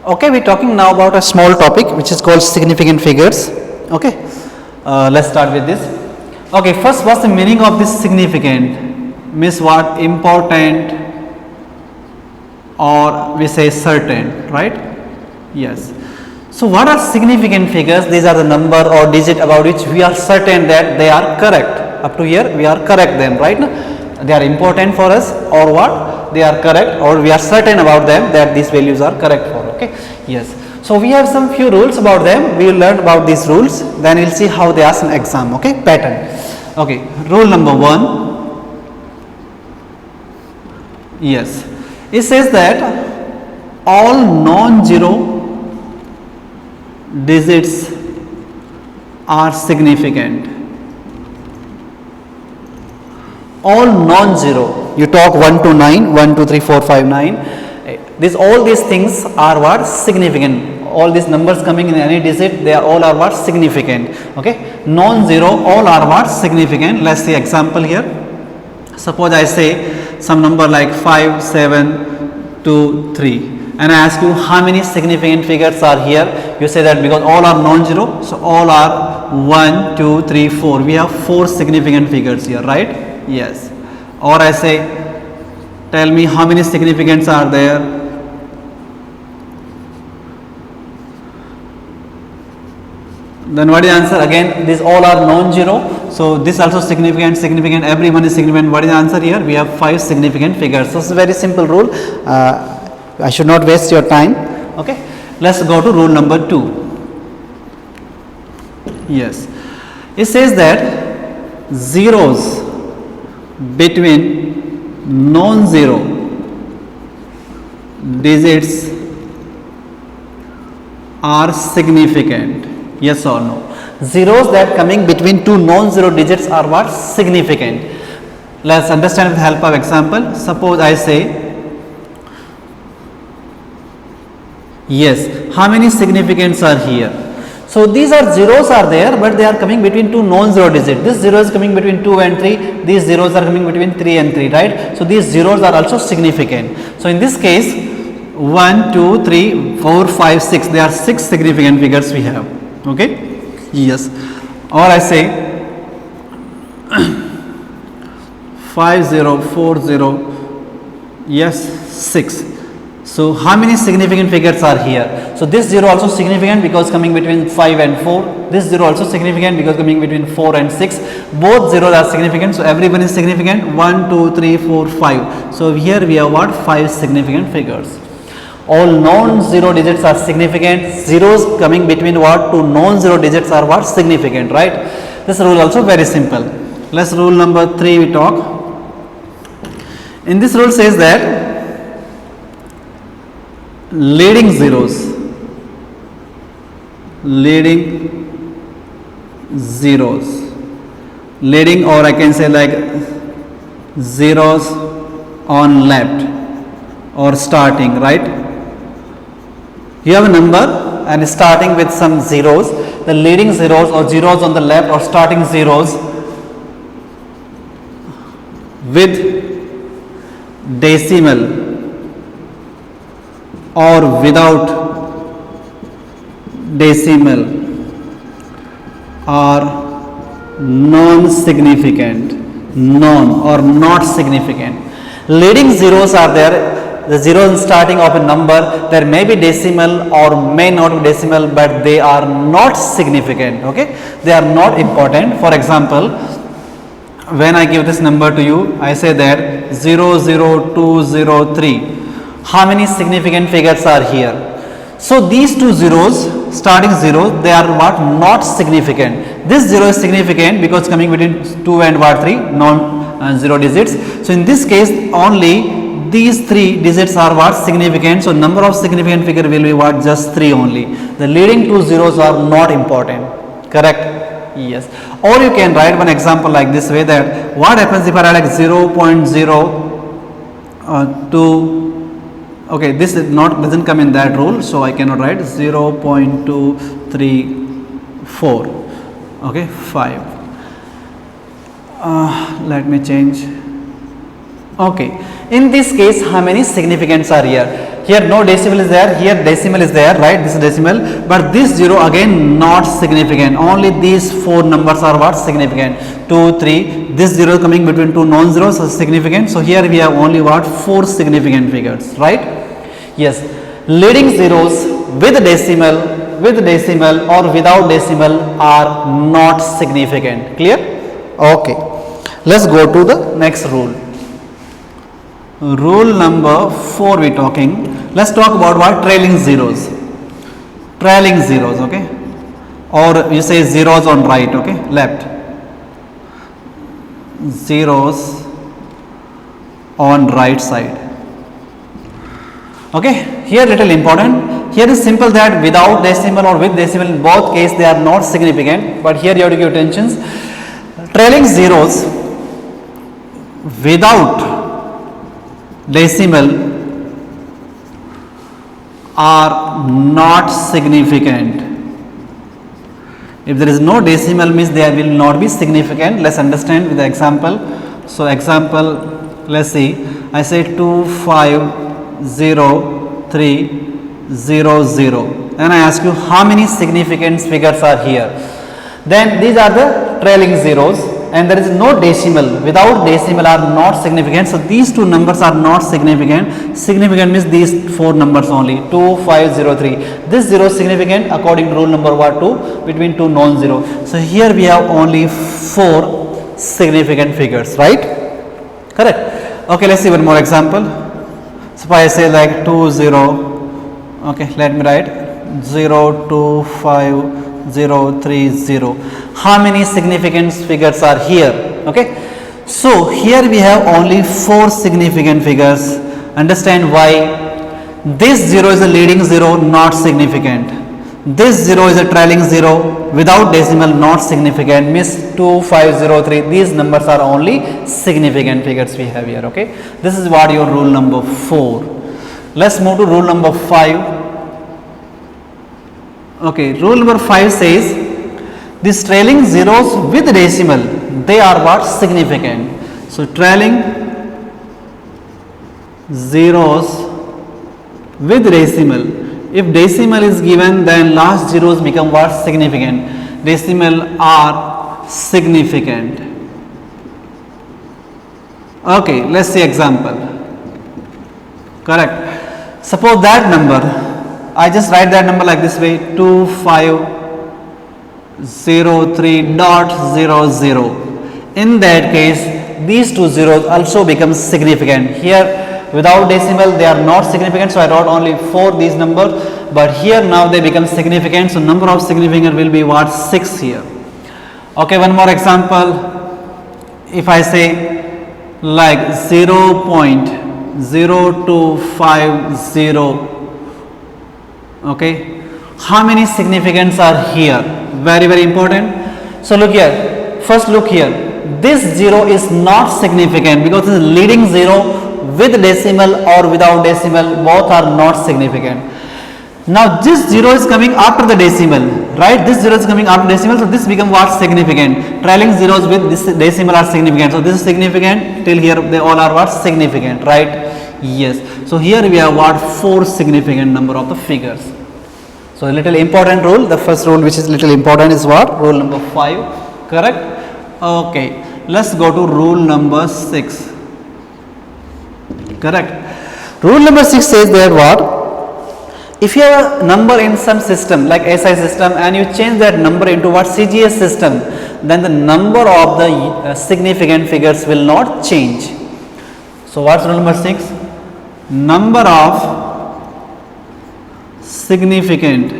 Okay, we're talking now about a small topic which is called significant figures. Okay, let's start with this. Okay, first, what's the meaning of this significant? Means what? Important, or we say certain, right? Yes. So what are significant figures? These are the number or digit about which we are certain that they are correct. Up to here we are correct them, right? They are important for us, or what? They are correct, or we are certain about them that these values are correct for. Okay, yes. So we have some few rules about them. We will learn about these rules, then we'll see how they ask in exam. Okay, pattern. Okay, rule number 1. Yes, it says that all non-zero digits are significant. All non-zero, you talk 1 to 9, 1 2 3 4 5 9, all these things are what? Significant. All these numbers coming in any digit, they are all are what? Significant. Okay, non-zero, all are what? Significant. Let's see example here. Suppose I say some number like 5 7 2 3, and I ask you how many significant figures are here. You say that because all are non-zero, so all are 1 2 3 4. We have 4 significant figures here, right? Yes. Or I say, tell me how many significants are there. Then what is the answer? Again, these all are non-zero, so this also significant, everyone is significant. What is the answer here? We have 5 significant figures. So it's a very simple rule. I should not waste your time. Okay, let's go to rule number 2. Yes, it says that zeros between non-zero digits are significant. Yes or no? Zeros that coming between two non-zero digits are what? Significant. Let's understand with the help of example. Suppose I say, yes, how many significants are here? So these are zeros are there, but they are coming between two non-zero digits. This zero is coming between 2 and 3. These zeros are coming between 3 and 3, right? So these zeros are also significant. So in this case, 1, 2, 3, 4, 5, 6. There are 6 significant figures we have. Okay? Yes. Or I say 5, 0, 4, 0. Yes, 6. So how many significant figures are here? So this 0 also significant because coming between 5 and 4. This 0 also significant because coming between 4 and 6. Both zeros are significant. So everyone is significant. 1, 2, 3, 4, 5. So here we have what? 5 significant figures. All non-zero digits are significant. Zeros coming between what? Two non-zero digits are what? Significant, right? This rule also very simple. Let's rule number 3 we talk. In this rule says that leading zeros leading, or I can say like zeros on left or starting, right? You have a number and starting with some zeros. The leading zeros or zeros on the left or starting zeros with decimal or without decimal are non-significant, non or not significant. Leading zeros are there. The zeros starting of a number, there may be decimal or may not be decimal, but they are not significant. Okay, they are not important. For example, when I give this number to you, I say that 00203. How many significant figures are here? So these two zeros, starting zeros, they are what? Not significant. This 0 is significant because coming between 2 and what? 3 non-zero digits. So in this case, only these 3 digits are what? Significant. So number of significant figure will be what? Just 3 only. The leading 2 zeros are not important. Correct? Yes. Or you can write one example like this way, that what happens if I write like 0.02. Okay, this is not doesn't come in that rule, so I cannot write 0.234. Okay, 5. Let me change. Okay, In this case, how many significants are here? Here no decimal is there, here decimal is there, right? This is decimal, but this 0 again not significant. Only these 4 numbers are what? Significant. 2, 3, this 0 coming between 2 non-zeros, so significant. So here we have only what? 4 significant figures, right? Yes. Leading zeros with decimal or without decimal are not significant. Clear? Okay. Let's go to the next rule. Rule number 4 we talking. Let's talk about what? Trailing zeros. Trailing zeros, okay? Or you say zeros on right, okay? Left. Zeros on right side. Okay? Here little important. Here is simple that without decimal or with decimal, in both case they are not significant. But here you have to give attention. Trailing zeros without decimal are not significant. If there is no decimal means they will not be significant. Let's understand with the example. So example, let's see. I say 2, 5, 0, 3, 0, 0. And I ask you how many significant figures are here. Then these are the trailing zeros. And there is no decimal. Without decimal are not significant. So these two numbers are not significant. Significant means these 4 numbers only. 2, 5, 0, 3. This 0 is significant according to rule number 2 between 2 non-zero. So here we have only 4 significant figures, right? Correct. Okay, let's see one more example. Suppose I say like 2, 0. Okay, let me write 0, 2, 5. 0, 3, 0. How many significant figures are here? Okay. So here we have only 4 significant figures. Understand why? This 0 is a leading 0, not significant. This 0 is a trailing 0 without decimal, not significant. Means 2, 5, 0, 3. These numbers are only significant figures we have here. Okay. This is what your rule number 4. Let's move to rule number 5. Okay, rule number 5 says these trailing zeros with decimal, they are what? Significant. So trailing zeros with decimal. If decimal is given, then last zeros become what? Significant. Decimal are significant. Okay, let's see example. Correct. Suppose that number, I just write that number like this way, 2, 5, 0, 3 dot 0, 0. In that case, these 2 zeros also become significant. Here without decimal they are not significant, so I wrote only 4 these numbers, but here now they become significant, so number of significant will be what? 6 here. Okay, one more example. If I say like 0.0250, okay, how many significants are here? Very, very important. So look here, first look here, this 0 is not significant because it is leading 0 with decimal or without decimal, both are not significant. Now this 0 is coming after the decimal, right? This 0 is coming after decimal, so this becomes what? Significant. Trailing zeros with this decimal are significant, so this is significant, till here they all are what? Significant, right? Yes. So here we have what? 4 significant number of the figures. So a little important rule, the first rule which is little important is what? Rule number 5, correct? Okay, let's go to rule number 6. Correct. Rule number 6 says that what? If you have a number in some system like SI system and you change that number into what? CGS system, then the number of the significant figures will not change. So what's rule number 6? Number of significant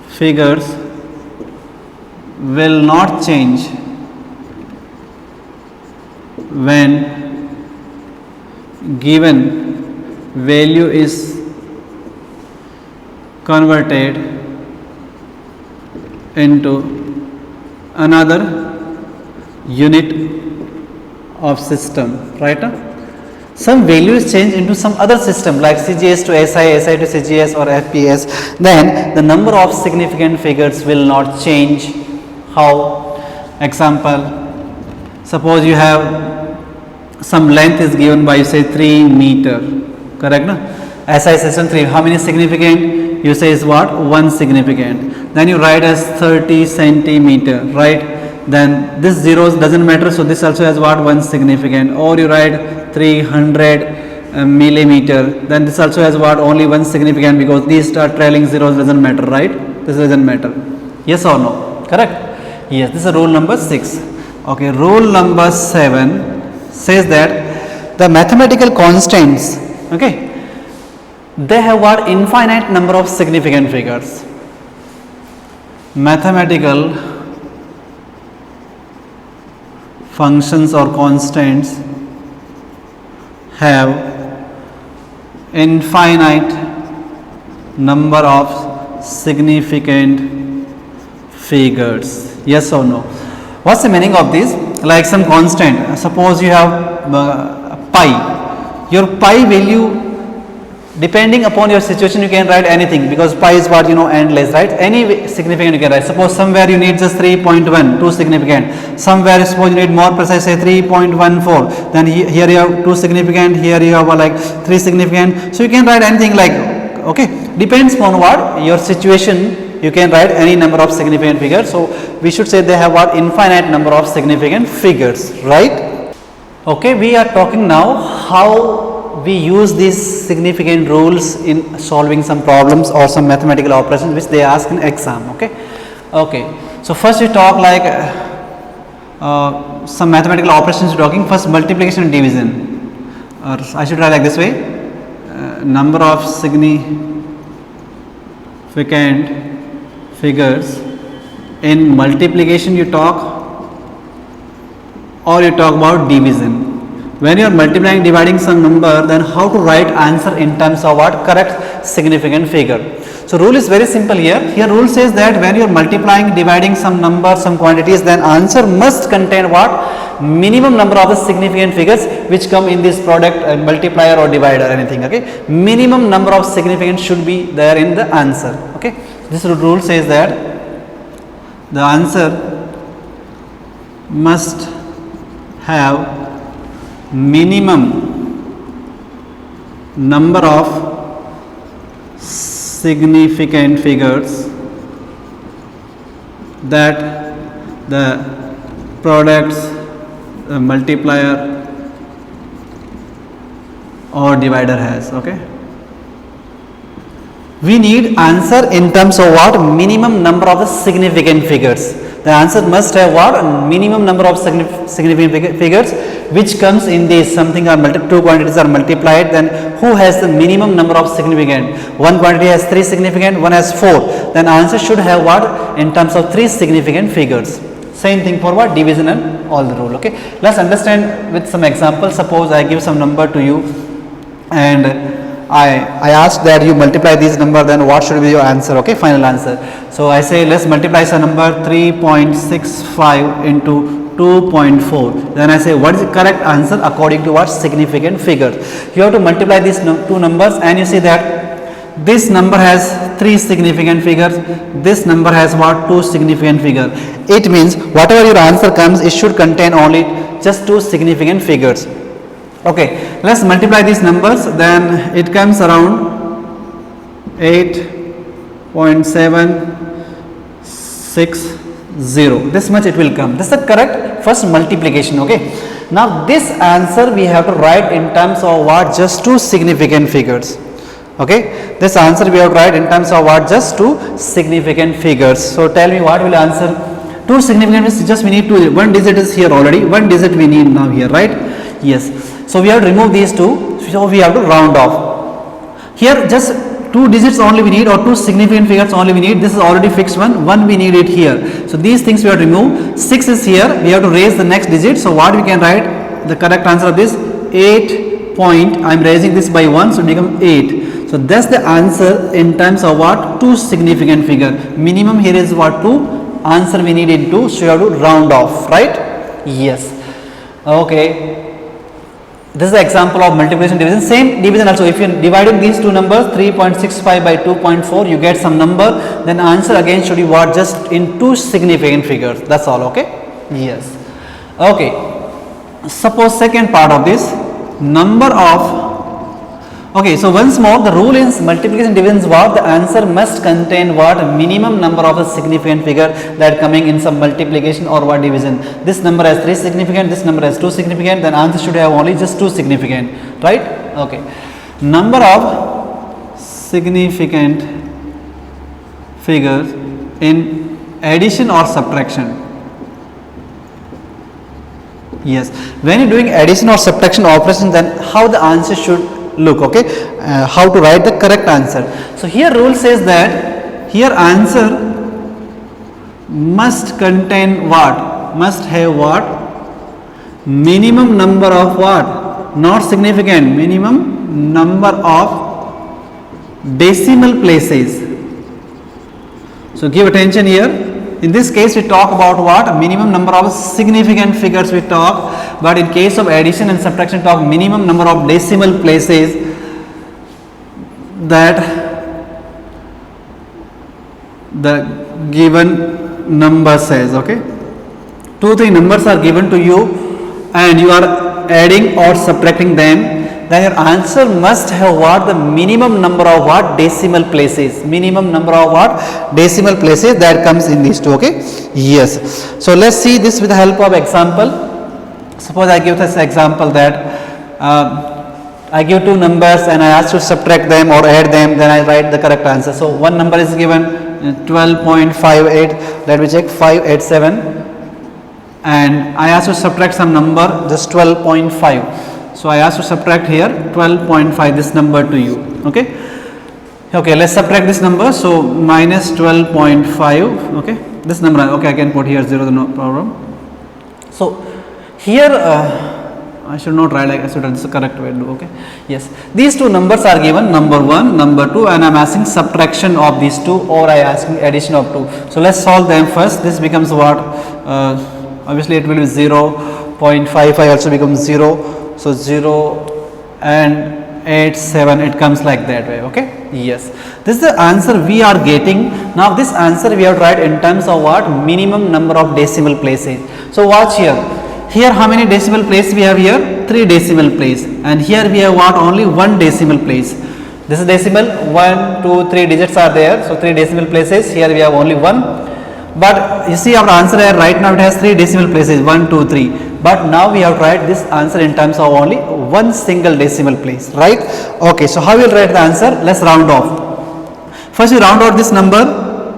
figures will not change when given value is converted into another unit of system, right? Some value is changed into some other system like CGS to SI, SI to CGS or FPS, then the number of significant figures will not change. How? Example, suppose you have some length is given by say 3 meter, correct na? SI section 3, how many significant? You say is what? 1 significant. Then you write as 30 centimeter, right? Then this zeros doesn't matter, so this also has what? 1 significant. Or you write 300 millimeter, then this also has what? Only 1 significant, because these are trailing zeros, doesn't matter, right? This doesn't matter. Yes or no? Correct? Yes, this is rule number 6. Okay, rule number 7 says that the mathematical constants, okay, they have what? Infinite number of significant figures. Mathematical functions or constants have infinite number of significant figures. Yes or no? What's the meaning of this? Like some constant, suppose you have pi. Your pi value, depending upon your situation, you can write anything, because pi is what, endless, right? Any significant you can write. Suppose somewhere you need just 3.1, 2 significant. Somewhere suppose you need more precise, say 3.14. Then here you have 2 significant, here you have like 3 significant. So you can write anything like, okay, depends upon what your situation. You can write any number of significant figures. So we should say they have what? Infinite number of significant figures, right? Okay, we are talking now how we use these significant rules in solving some problems or some mathematical operations which they ask in exam. Okay, so first we talk like some mathematical operations. We're talking first multiplication and division, or I should write like this way, number of significant figures. In multiplication you talk, or you talk about division. When you are multiplying, dividing some number, then how to write answer in terms of what? Correct significant figure. So rule is very simple here. Here rule says that when you are multiplying, dividing some number, some quantities, then answer must contain what? Minimum number of the significant figures which come in this product, multiplier or divider, anything. Okay, minimum number of significant should be there in the answer. Okay, this rule says that the answer must have minimum number of significant figures that the products, multiplier or divider has. Okay, we need answer in terms of what? Minimum number of the significant figures. The answer must have what? Minimum number of significant figures which comes in this something or two quantities are multiplied, then who has the minimum number of significant? One quantity has 3 significant, one has 4, then answer should have what? In terms of 3 significant figures. Same thing for what? Division and all the rule. Okay, let's understand with some examples. Suppose I give some number to you and I asked that you multiply this number, then what should be your answer? Okay, final answer. So I say let's multiply some number 3.65 into 2.4. Then I say what is the correct answer according to what? Significant figure. You have to multiply these two numbers and you see that this number has 3 significant figures, this number has what? 2 significant figures. It means whatever your answer comes, it should contain only just 2 significant figures. Okay, let's multiply these numbers, then it comes around 8.760. This much it will come. This is the correct first multiplication. Okay, now this answer we have to write in terms of what? Just 2 significant figures. Okay, this answer we have to write in terms of what? Just 2 significant figures. So tell me what will answer? 2 significant is just we need 2. One digit is here already. One digit we need now here, right? Yes. So we have to remove these 2. So we have to round off. Here just 2 digits only we need, or 2 significant figures only we need. This is already fixed one. One we need it here. So these things we have to remove. 6 is here. We have to raise the next digit. So what we can write? The correct answer of this 8 point. I am raising this by 1, so it becomes 8. So that's the answer in terms of what? 2 significant figure. Minimum here is what? 2. Answer we need in 2. So you have to round off, right? Yes. Okay. This is the example of multiplication division. Same division also. If you are dividing these two numbers, 3.65 by 2.4, you get some number. Then answer again should be what? Just in 2 significant figures. That's all. Okay. Yes. Okay. Suppose second part of this, number of, okay, so once more the rule is multiplication division what, the answer must contain what, minimum number of a significant figure that coming in some multiplication or what division. This number has 3 significant, this number has 2 significant, then answer should have only just 2 significant, right? Okay, number of significant figures in addition or subtraction. Yes, when you're doing addition or subtraction operation, then how the answer should look, okay, how to write the correct answer. So here rule says that here answer must contain what, must have what, minimum number of what, not significant, minimum number of decimal places. So give attention here. In this case we talk about what, minimum number of significant figures we talk, but in case of addition and subtraction talk minimum number of decimal places that the given number says, okay. 2-3 numbers are given to you and you are adding or subtracting them, then your answer must have what, the minimum number of what, decimal places, minimum number of what, decimal places that comes in these two, okay. Yes, so let's see this with the help of example. Suppose I give this example that I give 2 numbers and I ask to subtract them or add them, then I write the correct answer. So one number is given 12.58, let me check, 587, and I ask to subtract some number, just 12.5. So I ask to subtract here 12.5, this number to you, okay. Okay, let's subtract this number. So minus 12.5, okay, this number, okay, I can put here 0, no problem. So here I should not write like I should write, this is the correct way to do, okay. Yes, these 2 numbers are given, number 1, number 2, and I am asking subtraction of these 2, or I asking addition of 2. So let's solve them first. This becomes what, obviously it will be 0.55 also becomes 0. So 0 and 87, it comes like that way, okay. Yes, this is the answer we are getting. Now this answer we have tried in terms of what, minimum number of decimal places. So watch here, here how many decimal places we have here, 3 decimal places, and here we have what, only 1 decimal place. This is decimal, 1, 2, 3 digits are there, so 3 decimal places, here we have only 1. But you see our answer here right now, it has 3 decimal places, 1, 2, 3. But now we have tried this answer in terms of only 1 single decimal place, right? Okay, so how we will write the answer? Let's round off. First you round out this number,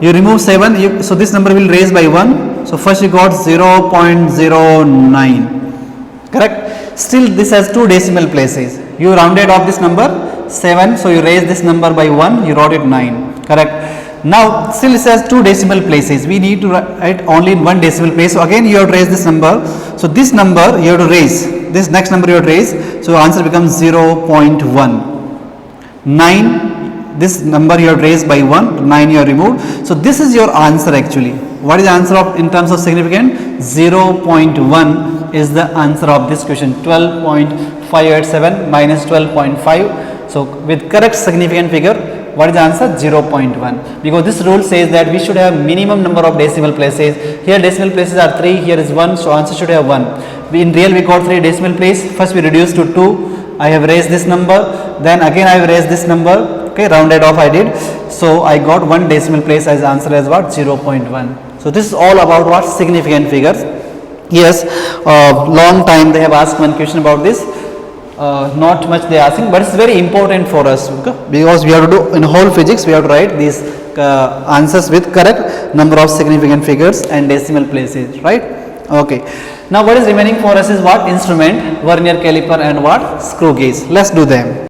you remove 7, so this number will raise by 1. So first you got 0.09, correct? Still this has 2 decimal places. You rounded off this number 7, so you raise this number by 1, you wrote it 9, correct? Now still it says 2 decimal places, we need to write only in 1 decimal place. So again you have to raise this number. So this number you have to raise, this next number you have to raise, so answer becomes 0.1. 9, this number you have raised by 1, 9 you have removed. So this is your answer actually. What is the answer of in terms of significant? 0.1 is the answer of this question, 12.587 minus 12.5. So with correct significant figure, what is the answer? 0.1, because this rule says that we should have minimum number of decimal places. Here decimal places are 3, here is 1, so answer should have 1. In real we got 3 decimal place. First we reduced to 2, I have raised this number, then again I have raised this number, okay, rounded off I did. So I got 1 decimal place as answer as what? 0.1. So this is all about what? Significant figures. Yes, long time they have asked one question about this. Not much they are asking, but it's very important for us, okay? Because we have to do in whole physics, we have to write these answers with correct number of significant figures and decimal places, right? Okay, now what is remaining for us is what? Instrument, vernier caliper and what? Screw gauge. Let's do them.